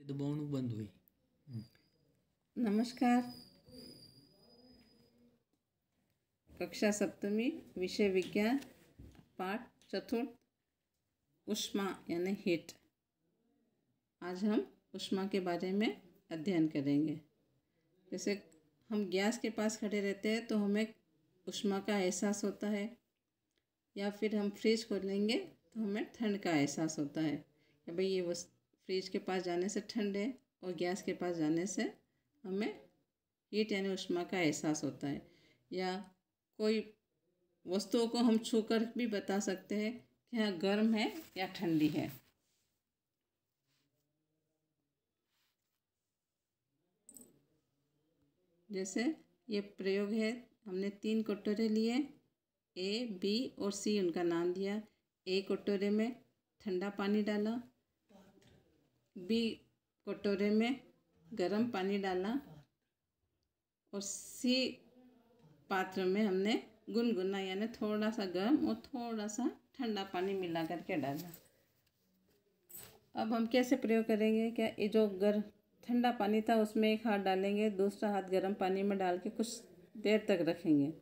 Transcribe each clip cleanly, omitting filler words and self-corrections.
દબાવવાનું બંધ હોય। नमस्कार। कक्षा सप्तमी विषय विज्ञान पाठ चतुर्थ ऊष्मा यानी हीट। आज हम ऊष्मा के बारे में अध्ययन करेंगे। जैसे हम गैस के पास खड़े रहते हैं तो हमें ऊष्मा का एहसास होता है, या फिर हम फ्रिज खोलेंगे तो हमें ठंड का एहसास होता है कि भाई ये फ्रिज के पास जाने से ठंड है, और गैस के पास जाने से हमें हीट यानी ऊष्मा का एहसास होता है। या कोई वस्तुओं को हम छूकर भी बता सकते हैं कि हाँ गर्म है या ठंडी है। जैसे ये प्रयोग है, हमने 3 कटोरे लिए, ए, बी और सी उनका नाम दिया। ए कटोरे में ठंडा पानी डाला, बी कटोरे में गर्म पानी डाला, और सी पात्र में हमने गुनगुना यानी थोड़ा सा गर्म और थोड़ा सा ठंडा पानी मिला करके डाला। अब हम कैसे प्रयोग करेंगे? क्या ये जो ठंडा पानी था उसमें एक हाथ डालेंगे, दूसरा हाथ गर्म पानी में डाल के कुछ देर तक रखेंगे,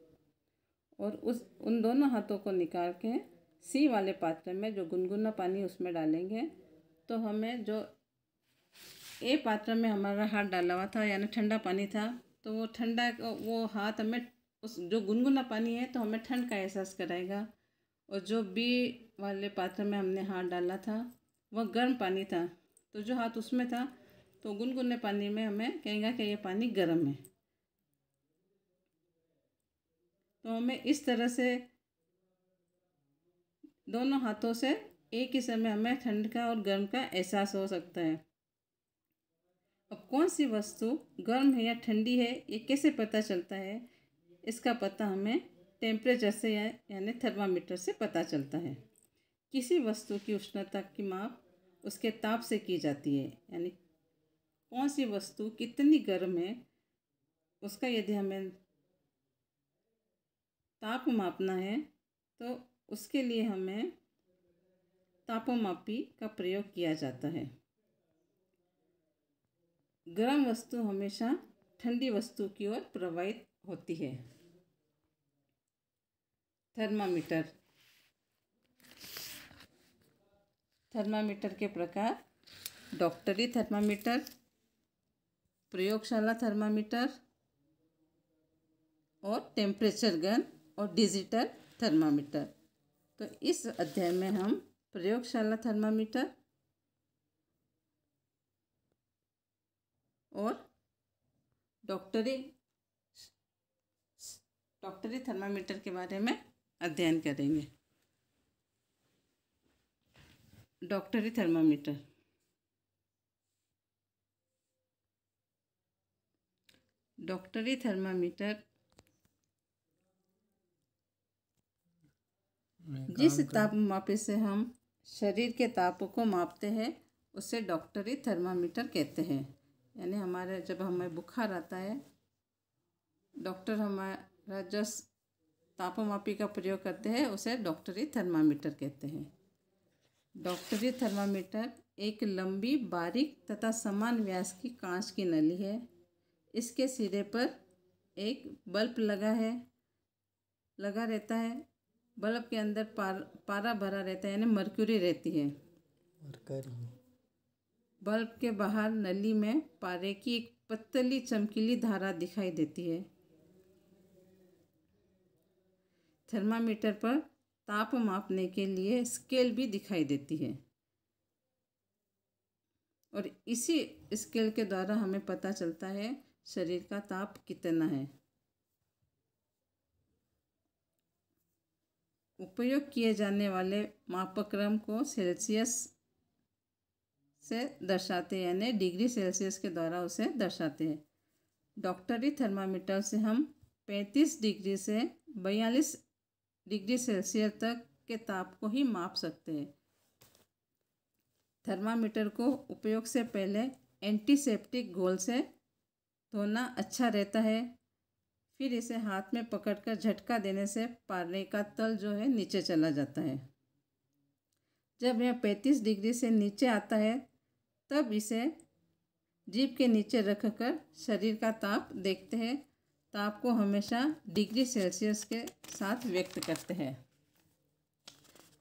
और उन दोनों हाथों को निकाल के सी वाले पात्र में जो गुनगुना पानी उसमें डालेंगे। तो हमें जो ए पात्र में हमारा हाथ डाला हुआ था यानी ठंडा पानी था, तो वो ठंडा वो हाथ हमें उस जो गुनगुना पानी है तो हमें ठंड का एहसास कराएगा, और जो बी वाले पात्र में हमने हाथ डाला था वह गर्म पानी था, तो जो हाथ उसमें था तो गुनगुने पानी में हमें कहेगा कि ये पानी गर्म है। तो हमें इस तरह से दोनों हाथों से एक ही समय हमें ठंड का और गर्म का एहसास हो सकता है। अब कौन सी वस्तु गर्म है या ठंडी है ये कैसे पता चलता है? इसका पता हमें टेम्परेचर से यानी थर्मामीटर से पता चलता है। किसी वस्तु की उष्णता की माप उसके ताप से की जाती है, यानी कौन सी वस्तु कितनी गर्म है उसका यदि हमें ताप मापना है तो उसके लिए हमें तापमापी का प्रयोग किया जाता है। गर्म वस्तु हमेशा ठंडी वस्तु की ओर प्रवाहित होती है। थर्मामीटर। थर्मामीटर के प्रकार: डॉक्टरी थर्मामीटर, प्रयोगशाला थर्मामीटर, और टेम्परेचर गन और डिजिटल थर्मामीटर। तो इस अध्याय में हम प्रयोगशाला थर्मामीटर और डॉक्टरी थर्मामीटर के बारे में अध्ययन करेंगे। डॉक्टरी थर्मामीटर। डॉक्टरी थर्मामीटर जिस तापमापी से हम शरीर के ताप को मापते हैं उसे डॉक्टरी थर्मामीटर कहते हैं। यानी हमारे जब हमें बुखार आता है, डॉक्टर हमारा जिस तापमापी का प्रयोग करते हैं उसे डॉक्टरी थर्मामीटर कहते हैं। डॉक्टरी थर्मामीटर एक लंबी, बारीक तथा समान व्यास की कांच की नली है। इसके सिरे पर एक बल्ब लगा रहता है। बल्ब के अंदर पारा भरा रहता है यानी मर्क्यूरी रहती है। बल्ब के बाहर नली में पारे की एक पतली चमकीली धारा दिखाई देती है। थर्मामीटर पर ताप मापने के लिए स्केल भी दिखाई देती है, और इसी स्केल के द्वारा हमें पता चलता है शरीर का ताप कितना है। उपयोग किए जाने वाले मापक्रम को सेल्सियस से दर्शाते हैं, यानी डिग्री सेल्सियस के द्वारा उसे दर्शाते हैं। डॉक्टरी थर्मामीटर से हम 35 डिग्री से 42 डिग्री सेल्सियस तक के ताप को ही माप सकते हैं। थर्मामीटर को उपयोग से पहले एंटीसेप्टिक घोल से धोना अच्छा रहता है। फिर इसे हाथ में पकड़कर झटका देने से पारे का तल जो है नीचे चला जाता है। जब यह 35 डिग्री से नीचे आता है तब इसे जीभ के नीचे रखकर शरीर का ताप देखते हैं। ताप को हमेशा डिग्री सेल्सियस के साथ व्यक्त करते हैं।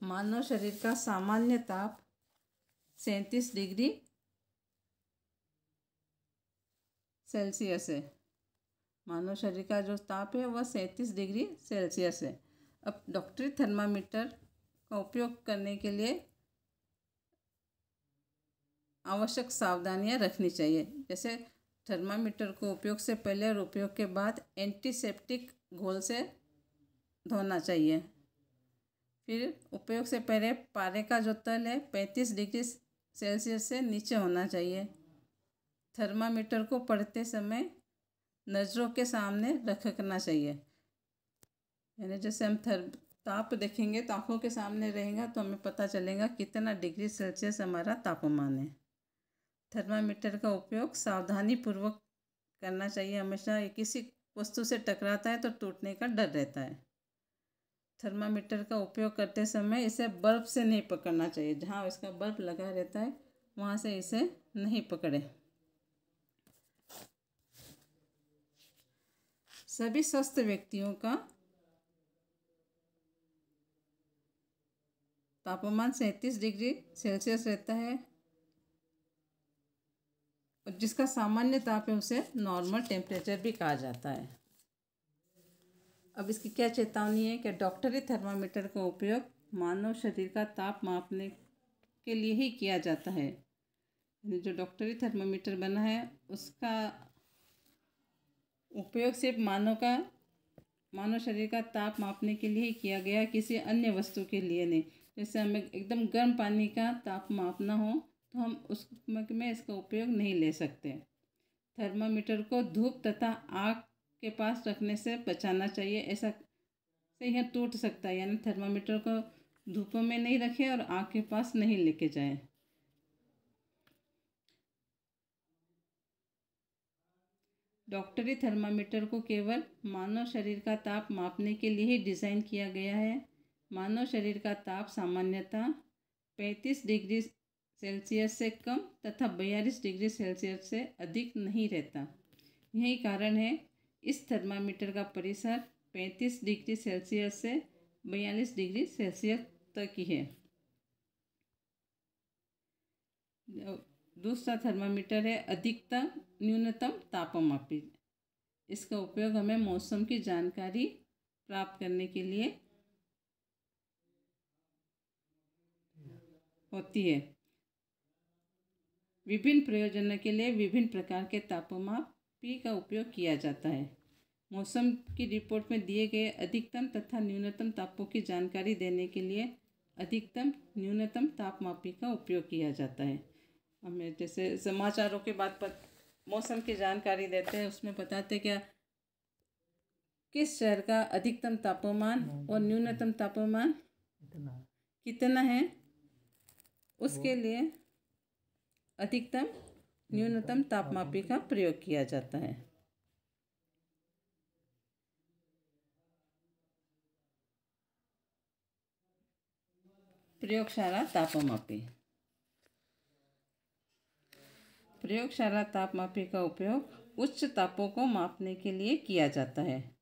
मानव शरीर का सामान्य ताप 37 डिग्री सेल्सियस है। मानव शरीर का जो ताप है वह 37 डिग्री सेल्सियस है। अब डॉक्टरी थर्मामीटर का उपयोग करने के लिए आवश्यक सावधानियां रखनी चाहिए। जैसे थर्मामीटर को उपयोग से पहले और उपयोग के बाद एंटीसेप्टिक घोल से धोना चाहिए। फिर उपयोग से पहले पारे का जो तल है 35 डिग्री सेल्सियस से नीचे होना चाहिए। थर्मामीटर को पढ़ते समय नज़रों के सामने रखना चाहिए। यानी जैसे हम ताप देखेंगे तो आँखों के सामने रहेगा तो हमें पता चलेगा कितना डिग्री सेल्सियस हमारा तापमान है। थर्मामीटर का उपयोग सावधानी पूर्वक करना चाहिए। हमेशा किसी वस्तु से टकराता है तो टूटने का डर रहता है। थर्मामीटर का उपयोग करते समय इसे बल्ब से नहीं पकड़ना चाहिए। जहाँ इसका बल्ब लगा रहता है वहाँ से इसे नहीं पकड़े। सभी स्वस्थ व्यक्तियों का तापमान 37 डिग्री सेल्सियस रहता है और जिसका सामान्य ताप है उसे नॉर्मल टेम्परेचर भी कहा जाता है। अब इसकी क्या चेतावनी है कि डॉक्टरी थर्मामीटर का उपयोग मानव शरीर का ताप मापने के लिए ही किया जाता है। जो डॉक्टरी थर्मामीटर बना है उसका उपयोग सिर्फ मानव शरीर का ताप मापने के लिए ही किया गया, किसी अन्य वस्तु के लिए नहीं। जैसे हमें एकदम गर्म पानी का ताप मापना हो तो हम उस में इसका उपयोग नहीं ले सकते। थर्मामीटर को धूप तथा आग के पास रखने से बचाना चाहिए। ऐसा से यह टूट सकता है। यानी थर्मामीटर को धूप में नहीं रखें और आग के पास नहीं लेके जाएं। डॉक्टरी थर्मामीटर को केवल मानव शरीर का ताप मापने के लिए ही डिज़ाइन किया गया है। मानव शरीर का ताप सामान्यतः 35 डिग्री सेल्सियस से कम तथा 42 डिग्री सेल्सियस से अधिक नहीं रहता। यही कारण है इस थर्मामीटर का परिसर 35 डिग्री सेल्सियस से 42 डिग्री सेल्सियस तक ही है। दूसरा थर्मामीटर है अधिकतम न्यूनतम तापमापी। इसका उपयोग हमें मौसम की जानकारी प्राप्त करने के लिए होती है। विभिन्न प्रयोजनों के लिए विभिन्न प्रकार के तापमापी का उपयोग किया जाता है। मौसम की रिपोर्ट में दिए गए अधिकतम तथा न्यूनतम तापों की जानकारी देने के लिए अधिकतम न्यूनतम तापमापी का उपयोग किया जाता है। हमें जैसे समाचारों के बाद मौसम की जानकारी देते हैं, उसमें बताते क्या किस शहर का अधिकतम तापमान और न्यूनतम तापमान कितना है, उसके लिए अधिकतम न्यूनतम तापमापी का प्रयोग किया जाता है। प्रयोगशाला तापमापी। प्रयोगशाला तापमापी का उपयोग उच्च तापों को मापने के लिए किया जाता है।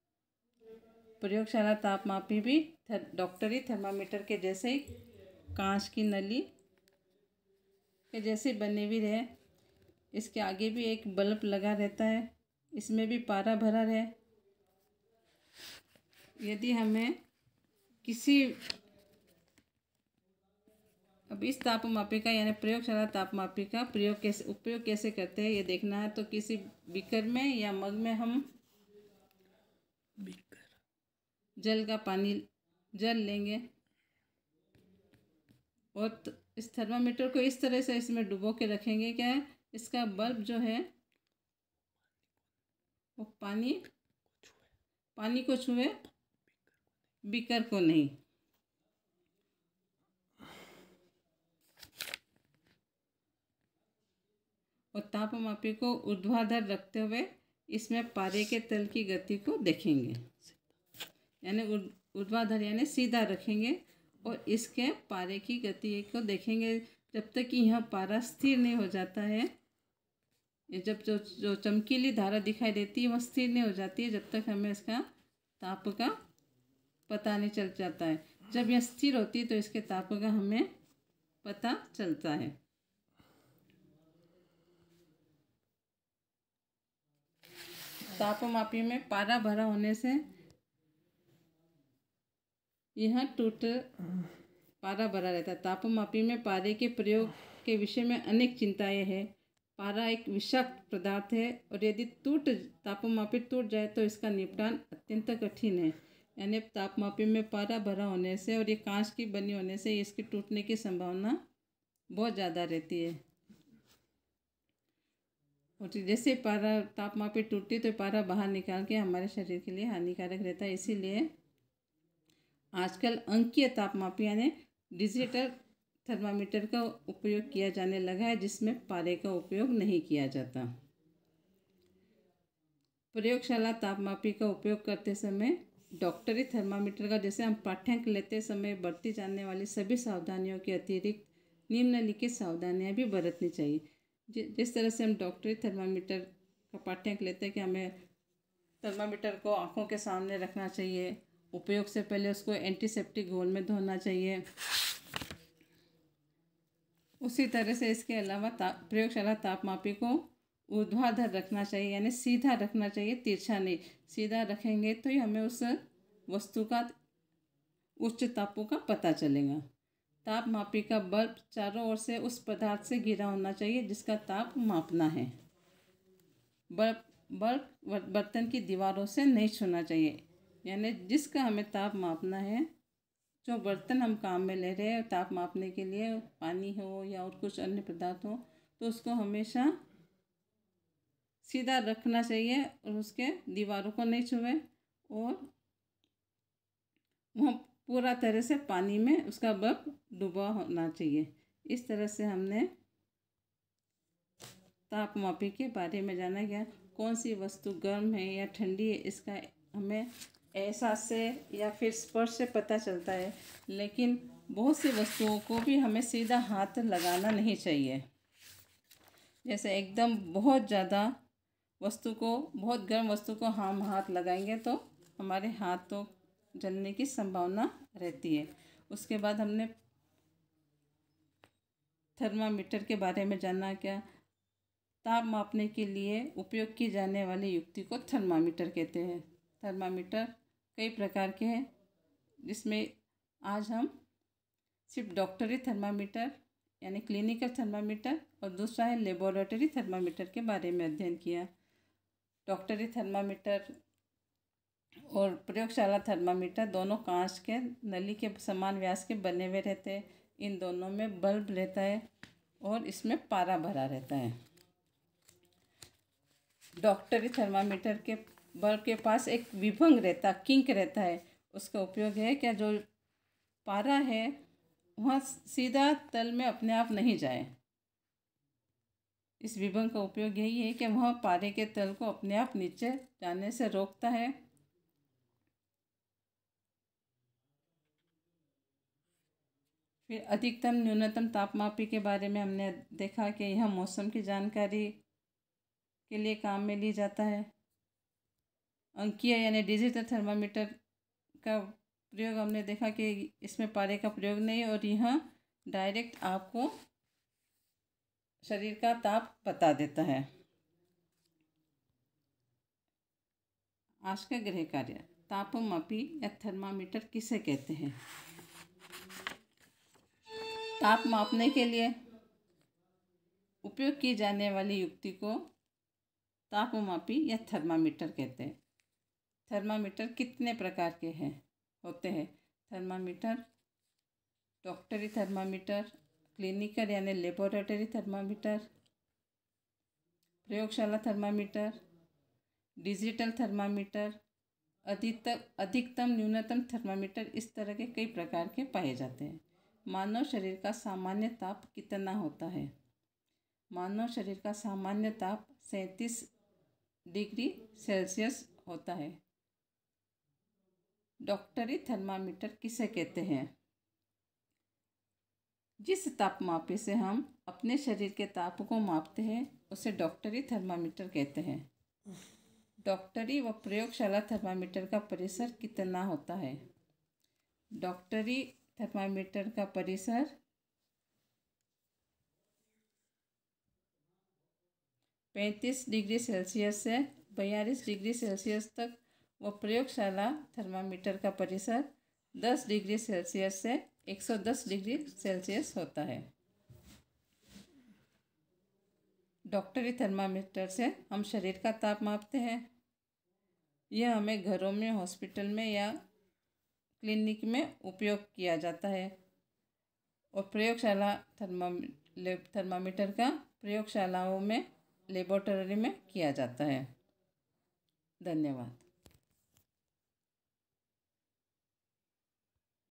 प्रयोगशाला तापमापी भी डॉक्टरी थर्मामीटर के जैसे ही कांच की नली के जैसे बने भी रहे। इसके आगे भी एक बल्ब लगा रहता है, इसमें भी पारा भरा रहे। यदि हमें अब इस तापमापी का यानी प्रयोगशाला तापमापी का उपयोग कैसे करते हैं ये देखना है तो किसी बीकर में या मग में हम जल लेंगे और इस थर्मामीटर को इस तरह से इसमें डुबो के रखेंगे। क्या है, इसका बल्ब जो है वो पानी को छुए, बीकर को नहीं। और तापमापी को ऊर्ध्वाधर रखते हुए इसमें पारे के तल की गति को देखेंगे। यानी ऊर्ध्वाधर यानी सीधा रखेंगे और इसके पारे की गति को देखेंगे जब तक कि यह पारा स्थिर नहीं हो जाता है। ये जब जो चमकीली धारा दिखाई देती है वह स्थिर नहीं हो जाती है जब तक हमें इसका ताप का पता नहीं चल जाता है। जब यह स्थिर होती है तो इसके ताप का हमें पता चलता है। तापमापी में पारा भरा होने से यह पारा भरा रहता है। तापमापी में पारे के प्रयोग के विषय में अनेक चिंताएं हैं। पारा एक विषाक्त पदार्थ है और यदि तापमापी टूट जाए तो इसका निपटान अत्यंत कठिन है। यानी तापमापी में पारा भरा होने से और ये कांच की बनी होने से इसके टूटने की संभावना बहुत ज़्यादा रहती है। और जैसे पारा तापमापी टूटती तो पारा बाहर निकाल के हमारे शरीर के लिए हानिकारक रहता है। इसीलिए आजकल अंकीय तापमापी यानी डिजिटल थर्मामीटर का उपयोग किया जाने लगा है, जिसमें पारे का उपयोग नहीं किया जाता। प्रयोगशाला तापमापी का उपयोग करते समय डॉक्टरी थर्मामीटर का जैसे हम पाठ्यांक लेते समय बरती जाने वाली सभी सावधानियों के अतिरिक्त निम्नलिखित सावधानियां भी बरतनी चाहिए। जिस तरह से हम डॉक्टरी थर्मामीटर का पाठ्यांक लेते हैं कि हमें थर्मामीटर को आँखों के सामने रखना चाहिए, उपयोग से पहले उसको एंटीसेप्टिक घोल में धोना चाहिए। उसी तरह से इसके अलावा प्रयोगशाला तापमापी को ऊर्ध्वाधर रखना चाहिए, यानी सीधा रखना चाहिए, तिरछा नहीं। सीधा रखेंगे तो ही हमें उस वस्तु का उच्च तापों का पता चलेगा। तापमापी का बल्ब चारों ओर से उस पदार्थ से घिरा होना चाहिए जिसका ताप मापना है। बल्ब बर्तन की दीवारों से नहीं छूना चाहिए, यानी जिसका हमें ताप मापना है, जो बर्तन हम काम में ले रहे हैं ताप मापने के लिए, पानी हो या और कुछ अन्य पदार्थ हो, तो उसको हमेशा सीधा रखना चाहिए और उसके दीवारों को नहीं छुए और वह पूरा तरह से पानी में उसका बल्ब डूबा होना चाहिए। इस तरह से हमने तापमापी के बारे में जाना गया। कौन सी वस्तु गर्म है या ठंडी है इसका हमें एहसास से या फिर स्पर्श से पता चलता है, लेकिन बहुत सी वस्तुओं को भी हमें सीधा हाथ लगाना नहीं चाहिए। जैसे एकदम बहुत ज़्यादा वस्तु को, बहुत गर्म वस्तु को हम हाथ लगाएंगे तो हमारे हाथों जलने की संभावना रहती है। उसके बाद हमने थर्मामीटर के बारे में जाना। क्या ताप मापने के लिए उपयोग की जाने वाली युक्ति को थर्मामीटर कहते हैं। थर्मामीटर कई प्रकार के हैं, जिसमें आज हम सिर्फ डॉक्टरी थर्मामीटर यानी क्लिनिकल थर्मामीटर और दूसरा है लेबोरेटरी थर्मामीटर के बारे में अध्ययन किया। डॉक्टरी थर्मामीटर और प्रयोगशाला थर्मामीटर दोनों कांच के नली के समान व्यास के बने हुए रहते हैं। इन दोनों में बल्ब रहता है और इसमें पारा भरा रहता है। डॉक्टरी थर्मामीटर के बल्ब के पास एक विभंग रहता, किंक रहता है। उसका उपयोग है क्या जो पारा है वहाँ सीधा तल में अपने आप नहीं जाए। इस विभंग का उपयोग यही है कि वह पारे के तल को अपने आप नीचे जाने से रोकता है। फिर अधिकतम न्यूनतम तापमापी के बारे में हमने देखा कि यह मौसम की जानकारी के लिए काम में ली जाता है। अंकीय यानी डिजिटल थर्मामीटर का प्रयोग हमने देखा कि इसमें पारे का प्रयोग नहीं और यह डायरेक्ट आपको शरीर का ताप बता देता है। आज का गृह कार्य, तापमापी या थर्मामीटर किसे कहते हैं। ताप मापने के लिए उपयोग की जाने वाली युक्ति को तापमापी या थर्मामीटर कहते हैं। थर्मामीटर कितने प्रकार के होते हैं। थर्मामीटर डॉक्टरी थर्मामीटर, क्लिनिकल यानी लेबोरेटरी थर्मामीटर, प्रयोगशाला थर्मामीटर, डिजिटल थर्मामीटर, अधिकतम न्यूनतम थर्मामीटर, इस तरह के कई प्रकार के पाए जाते हैं। मानव शरीर का सामान्य ताप कितना होता है। मानव शरीर का सामान्य ताप 37 डिग्री सेल्सियस होता है। डॉक्टरी थर्मामीटर किसे कहते हैं। जिस तापमापी से हम अपने शरीर के ताप को मापते हैं उसे डॉक्टरी थर्मामीटर कहते हैं। डॉक्टरी व प्रयोगशाला थर्मामीटर का परिसर कितना होता है? डॉक्टरी थर्मामीटर का परिसर 35 डिग्री सेल्सियस से 42 डिग्री सेल्सियस तक व प्रयोगशाला थर्मामीटर का परिसर 10 डिग्री सेल्सियस से 110 डिग्री सेल्सियस होता है। डॉक्टरी थर्मामीटर से हम शरीर का ताप मापते हैं। यह हमें घरों में, हॉस्पिटल में या क्लिनिक में उपयोग किया जाता है। और प्रयोगशाला थर्मामीटर का प्रयोगशालाओं में, लेबोरेटरी में किया जाता है। धन्यवाद।